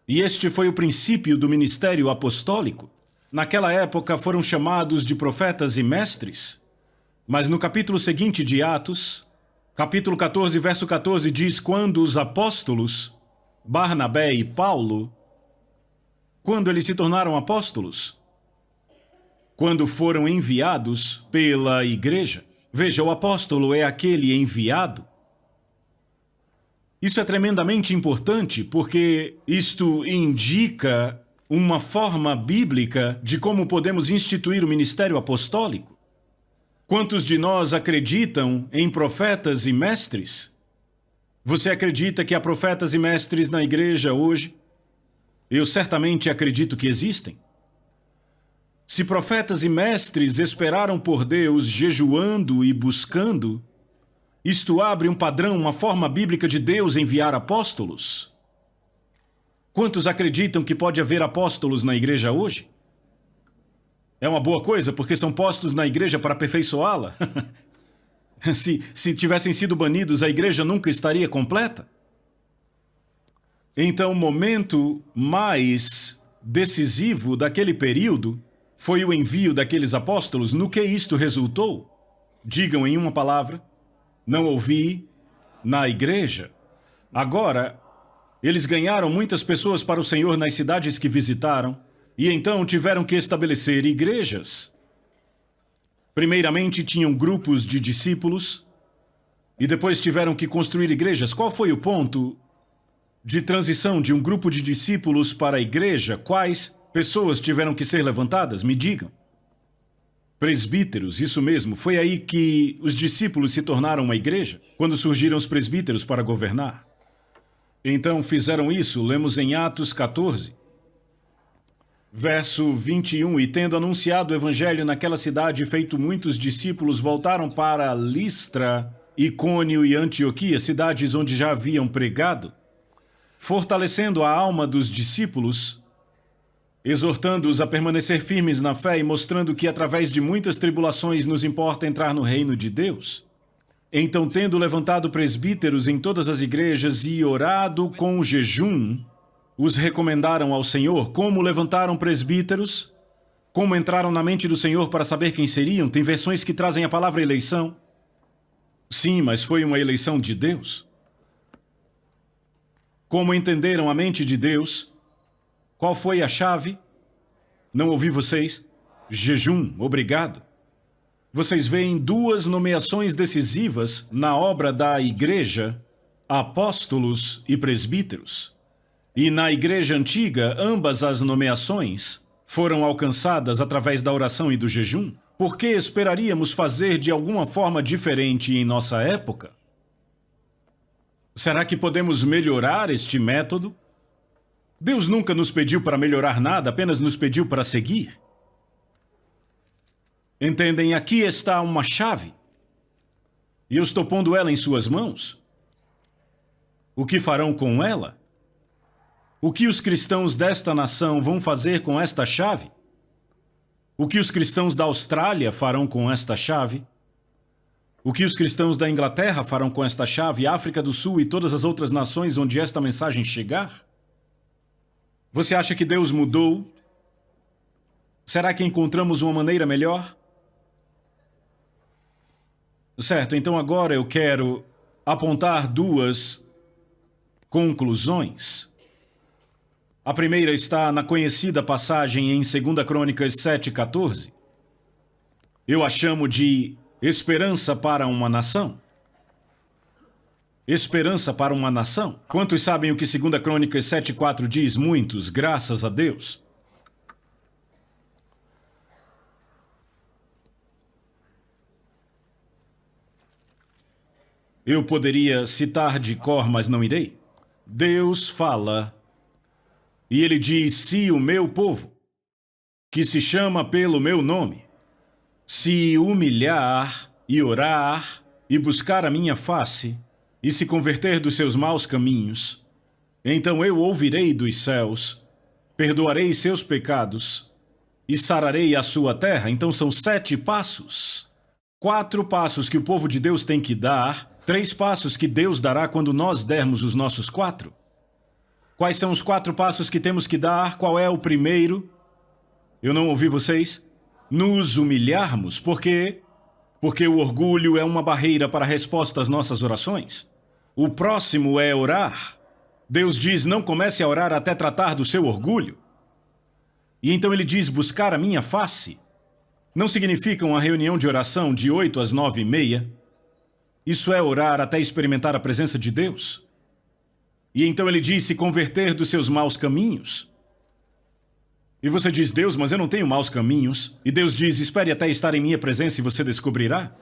E este foi o princípio do ministério apostólico. Naquela época foram chamados de profetas e mestres. Mas no capítulo seguinte de Atos, capítulo 14, verso 14, diz: quando os apóstolos, Barnabé e Paulo, quando eles se tornaram apóstolos? Quando foram enviados pela igreja. Veja, o apóstolo é aquele enviado. Isso é tremendamente importante porque isto indica uma forma bíblica de como podemos instituir o ministério apostólico. Quantos de nós acreditam em profetas e mestres? Você acredita que há profetas e mestres na igreja hoje? Eu certamente acredito que existem. Se profetas e mestres esperaram por Deus jejuando e buscando, isto abre um padrão, uma forma bíblica de Deus enviar apóstolos. Quantos acreditam que pode haver apóstolos na igreja hoje? É uma boa coisa, porque são postos na igreja para aperfeiçoá-la. Se tivessem sido banidos, a igreja nunca estaria completa. Então, o momento mais decisivo daquele período foi o envio daqueles apóstolos. No que isto resultou? Digam em uma palavra: não ouvi na igreja. Agora, eles ganharam muitas pessoas para o Senhor nas cidades que visitaram, e então tiveram que estabelecer igrejas. Primeiramente tinham grupos de discípulos, e depois tiveram que construir igrejas. Qual foi o ponto de transição de um grupo de discípulos para a igreja? Quais pessoas tiveram que ser levantadas? Me digam. Presbíteros, isso mesmo. Foi aí que os discípulos se tornaram uma igreja, quando surgiram os presbíteros para governar. Então fizeram isso. Lemos em Atos 14. Verso 21, e tendo anunciado o evangelho naquela cidade e feito muitos discípulos, voltaram para Listra, Icônio e Antioquia, cidades onde já haviam pregado, fortalecendo a alma dos discípulos, exortando-os a permanecer firmes na fé e mostrando que através de muitas tribulações nos importa entrar no reino de Deus. Então, tendo levantado presbíteros em todas as igrejas e orado com jejum, os recomendaram ao Senhor. Como levantaram presbíteros? Como entraram na mente do Senhor para saber quem seriam? Tem versões que trazem a palavra eleição. Sim, mas foi uma eleição de Deus. Como entenderam a mente de Deus? Qual foi a chave? Não ouvi vocês? Jejum, obrigado. Vocês veem 2 nomeações decisivas na obra da igreja: apóstolos e presbíteros. E na igreja antiga, ambas as nomeações foram alcançadas através da oração e do jejum. Por que esperaríamos fazer de alguma forma diferente em nossa época? Será que podemos melhorar este método? Deus nunca nos pediu para melhorar nada, apenas nos pediu para seguir. Entendem? Aqui está uma chave. E eu estou pondo ela em suas mãos. O que farão com ela? O que os cristãos desta nação vão fazer com esta chave? O que os cristãos da Austrália farão com esta chave? O que os cristãos da Inglaterra farão com esta chave, África do Sul e todas as outras nações onde esta mensagem chegar? Você acha que Deus mudou? Será que encontramos uma maneira melhor? Certo, então agora eu quero apontar duas conclusões. A primeira está na conhecida passagem em 2 Crônicas 7,14. Eu a chamo de esperança para uma nação. Esperança para uma nação. Quantos sabem o que 2 Crônicas 7,4 diz? Muitos, graças a Deus. Eu poderia citar de cor, mas não irei. Deus fala, e ele diz: se o meu povo, que se chama pelo meu nome, se humilhar e orar e buscar a minha face e se converter dos seus maus caminhos, então eu ouvirei dos céus, perdoarei seus pecados e sararei a sua terra. Então são 7 passos. 4 passos que o povo de Deus tem que dar, 3 passos que Deus dará quando nós dermos os nossos 4. Quais são os 4 passos que temos que dar? Qual é o primeiro? Eu não ouvi vocês? Nos humilharmos. Por quê? Porque o orgulho é uma barreira para a resposta às nossas orações. O próximo é orar. Deus diz: não comece a orar até tratar do seu orgulho. E então ele diz: buscar a minha face. Não significa uma reunião de oração de 8 às 9h30. Isso é orar até experimentar a presença de Deus. E então ele diz: se converter dos seus maus caminhos. E você diz: Deus, mas eu não tenho maus caminhos. E Deus diz: espere até estar em minha presença e você descobrirá.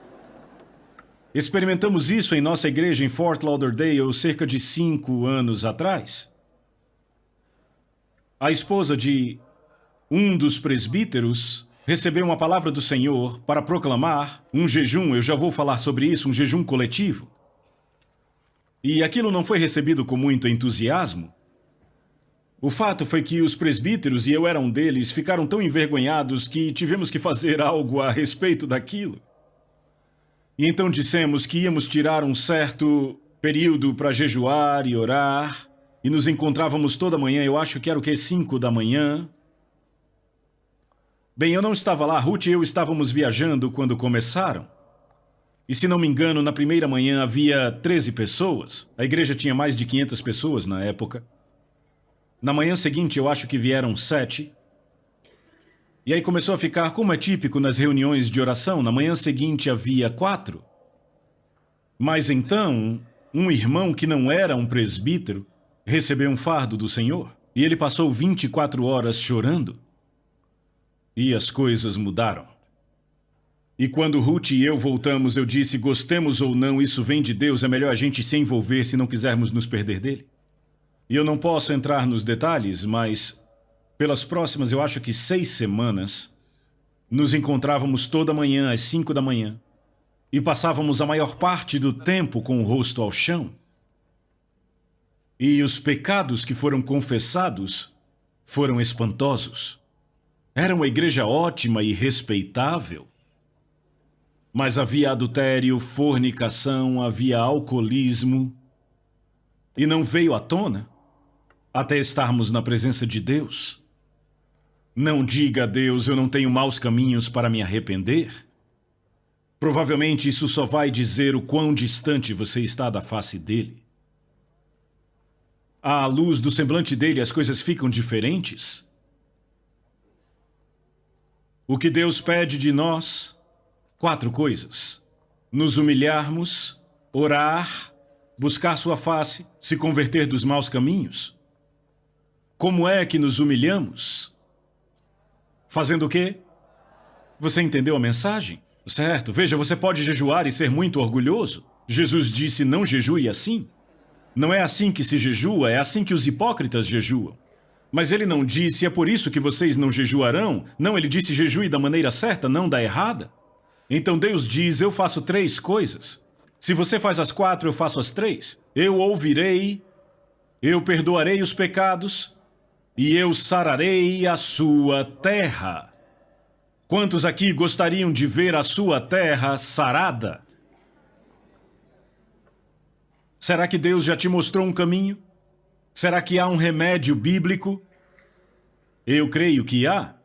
Experimentamos isso em nossa igreja em Fort Lauderdale cerca de 5 anos atrás. A esposa de um dos presbíteros recebeu uma palavra do Senhor para proclamar um jejum. Eu já vou falar sobre isso, um jejum coletivo. E aquilo não foi recebido com muito entusiasmo. O fato foi que os presbíteros, e eu era um deles, ficaram tão envergonhados que tivemos que fazer algo a respeito daquilo. E então dissemos que íamos tirar um certo período para jejuar e orar, e nos encontrávamos toda manhã, eu acho que era o quê? 5 da manhã. Bem, eu não estava lá, Ruth e eu estávamos viajando quando começaram. E se não me engano, na primeira manhã havia 13 pessoas. A igreja tinha mais de 500 pessoas na época. Na manhã seguinte, eu acho que vieram 7. E aí começou a ficar, como é típico nas reuniões de oração, na manhã seguinte havia 4. Mas então, um irmão que não era um presbítero recebeu um fardo do Senhor. E ele passou 24 horas chorando. E as coisas mudaram. E quando Ruth e eu voltamos, eu disse: gostemos ou não, isso vem de Deus, é melhor a gente se envolver se não quisermos nos perder dele. E eu não posso entrar nos detalhes, mas pelas próximas, eu acho que 6 semanas, nos encontrávamos toda manhã às 5 da manhã e passávamos a maior parte do tempo com o rosto ao chão. E os pecados que foram confessados foram espantosos. Era uma igreja ótima e respeitável. Mas havia adultério, fornicação, havia alcoolismo. E não veio à tona até estarmos na presença de Deus. Não diga a Deus: eu não tenho maus caminhos para me arrepender. Provavelmente isso só vai dizer o quão distante você está da face dele. À luz do semblante dele, as coisas ficam diferentes. O que Deus pede de nós? 4 coisas: nos humilharmos, orar, buscar sua face, se converter dos maus caminhos. Como é que nos humilhamos? Fazendo o quê? Você entendeu a mensagem? Certo, veja, você pode jejuar e ser muito orgulhoso. Jesus disse: não jejue assim. Não é assim que se jejua, é assim que os hipócritas jejuam. Mas ele não disse, é por isso que vocês não jejuarão? Não, ele disse jejue da maneira certa, não da errada. Então Deus diz, eu faço 3 coisas. Se você faz as 4, eu faço as 3. Eu ouvirei, eu perdoarei os pecados e eu sararei a sua terra. Quantos aqui gostariam de ver a sua terra sarada? Será que Deus já te mostrou um caminho? Será que há um remédio bíblico? Eu creio que há.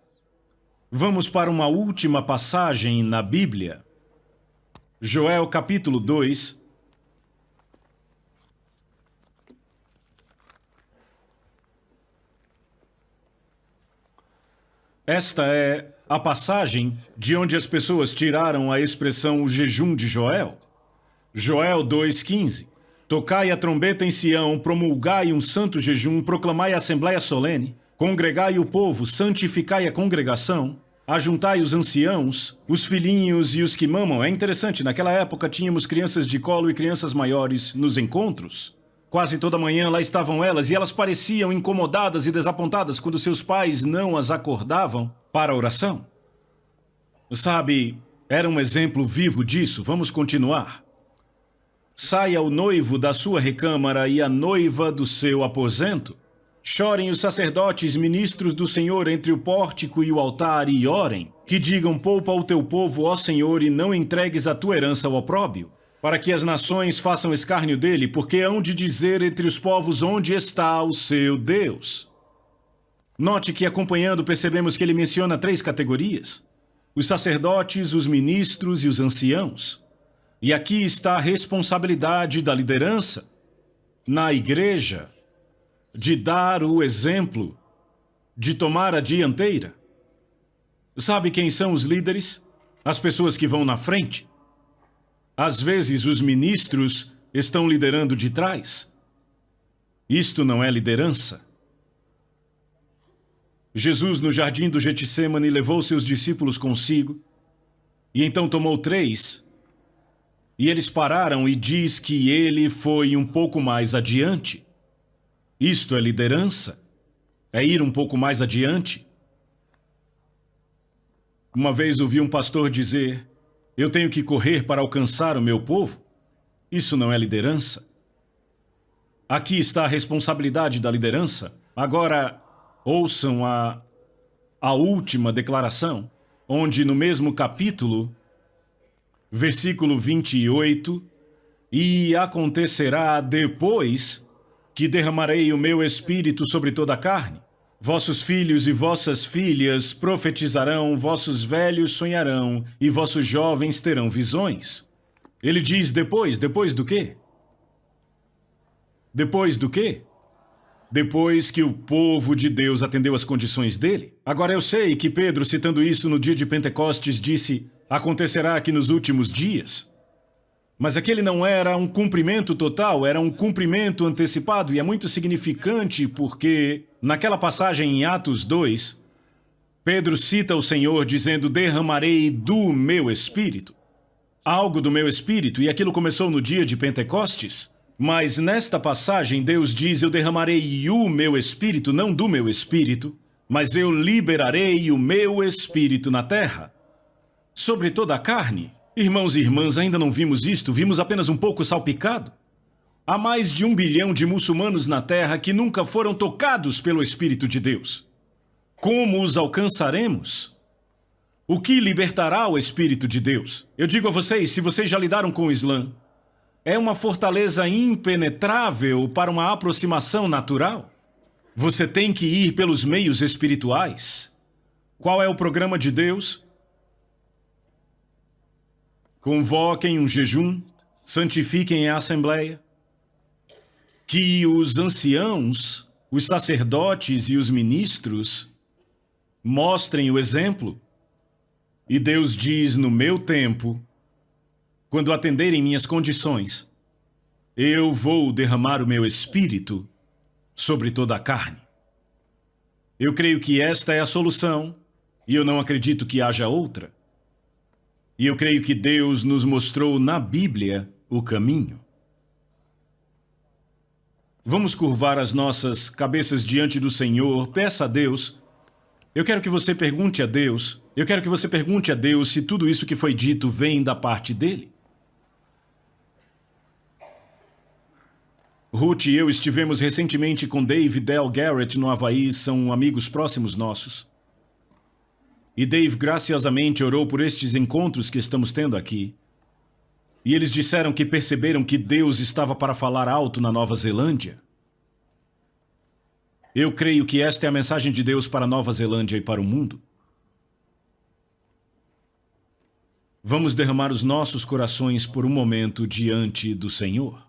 Vamos para uma última passagem na Bíblia. Joel capítulo 2. Esta é a passagem de onde as pessoas tiraram a expressão o jejum de Joel. Joel 2,15. Tocai a trombeta em Sião, promulgai um santo jejum, proclamai a assembleia solene, congregai o povo, santificai a congregação, ajuntai os anciãos, os filhinhos e os que mamam. É interessante, naquela época tínhamos crianças de colo e crianças maiores nos encontros. Quase toda manhã lá estavam elas e elas pareciam incomodadas e desapontadas quando seus pais não as acordavam para a oração. Sabe, era um exemplo vivo disso. Vamos continuar. Saia o noivo da sua recâmara e a noiva do seu aposento. Chorem os sacerdotes, ministros do Senhor, entre o pórtico e o altar, e orem. Que digam, poupa o teu povo, ó Senhor, e não entregues a tua herança ao opróbio, para que as nações façam escárnio dele, porque hão de dizer entre os povos onde está o seu Deus. Note que, acompanhando, percebemos que ele menciona 3 categorias: os sacerdotes, os ministros e os anciãos. E aqui está a responsabilidade da liderança na igreja, de dar o exemplo, de tomar a dianteira. Sabe quem são os líderes? As pessoas que vão na frente. Às vezes os ministros estão liderando de trás. Isto não é liderança. Jesus, no jardim do Getsêmani, levou seus discípulos consigo e então tomou 3. E eles pararam e diz que ele foi um pouco mais adiante. Isto é liderança? É ir um pouco mais adiante? Uma vez ouvi um pastor dizer, eu tenho que correr para alcançar o meu povo. Isso não é liderança. Aqui está a responsabilidade da liderança. Agora, ouçam a última declaração, onde no mesmo capítulo, versículo 28, e acontecerá depois que derramarei o meu espírito sobre toda a carne. Vossos filhos e vossas filhas profetizarão, vossos velhos sonharão e vossos jovens terão visões. Ele diz depois do quê? Depois do quê? Depois que o povo de Deus atendeu às condições dele. Agora eu sei que Pedro, citando isso no dia de Pentecostes, disse, acontecerá aqui nos últimos dias. Mas aquele não era um cumprimento total, era um cumprimento antecipado, e é muito significante porque, naquela passagem em Atos 2, Pedro cita o Senhor dizendo, derramarei do meu espírito. Algo do meu espírito, e aquilo começou no dia de Pentecostes. Mas nesta passagem, Deus diz, eu derramarei o meu espírito, não do meu espírito, mas eu liberarei o meu espírito na terra, sobre toda a carne. Irmãos e irmãs, ainda não vimos isto, vimos apenas um pouco salpicado. Há mais de 1 bilhão de muçulmanos na terra que nunca foram tocados pelo Espírito de Deus. Como os alcançaremos? O que libertará o Espírito de Deus? Eu digo a vocês, se vocês já lidaram com o Islã, é uma fortaleza impenetrável para uma aproximação natural. Você tem que ir pelos meios espirituais. Qual é o programa de Deus? Convoquem um jejum, santifiquem a assembleia, que os anciãos, os sacerdotes e os ministros mostrem o exemplo. E Deus diz, no meu tempo, quando atenderem minhas condições, eu vou derramar o meu espírito sobre toda a carne. Eu creio que esta é a solução, e eu não acredito que haja outra. E eu creio que Deus nos mostrou na Bíblia o caminho. Vamos curvar as nossas cabeças diante do Senhor. Peça a Deus. Eu quero que você pergunte a Deus. Eu quero que você pergunte a Deus se tudo isso que foi dito vem da parte dele. Ruth e eu estivemos recentemente com Dave e Del Garrett no Havaí, são amigos próximos nossos. E Dave graciosamente orou por estes encontros que estamos tendo aqui. E eles disseram que perceberam que Deus estava para falar alto na Nova Zelândia. Eu creio que esta é a mensagem de Deus para a Nova Zelândia e para o mundo. Vamos derramar os nossos corações por um momento diante do Senhor.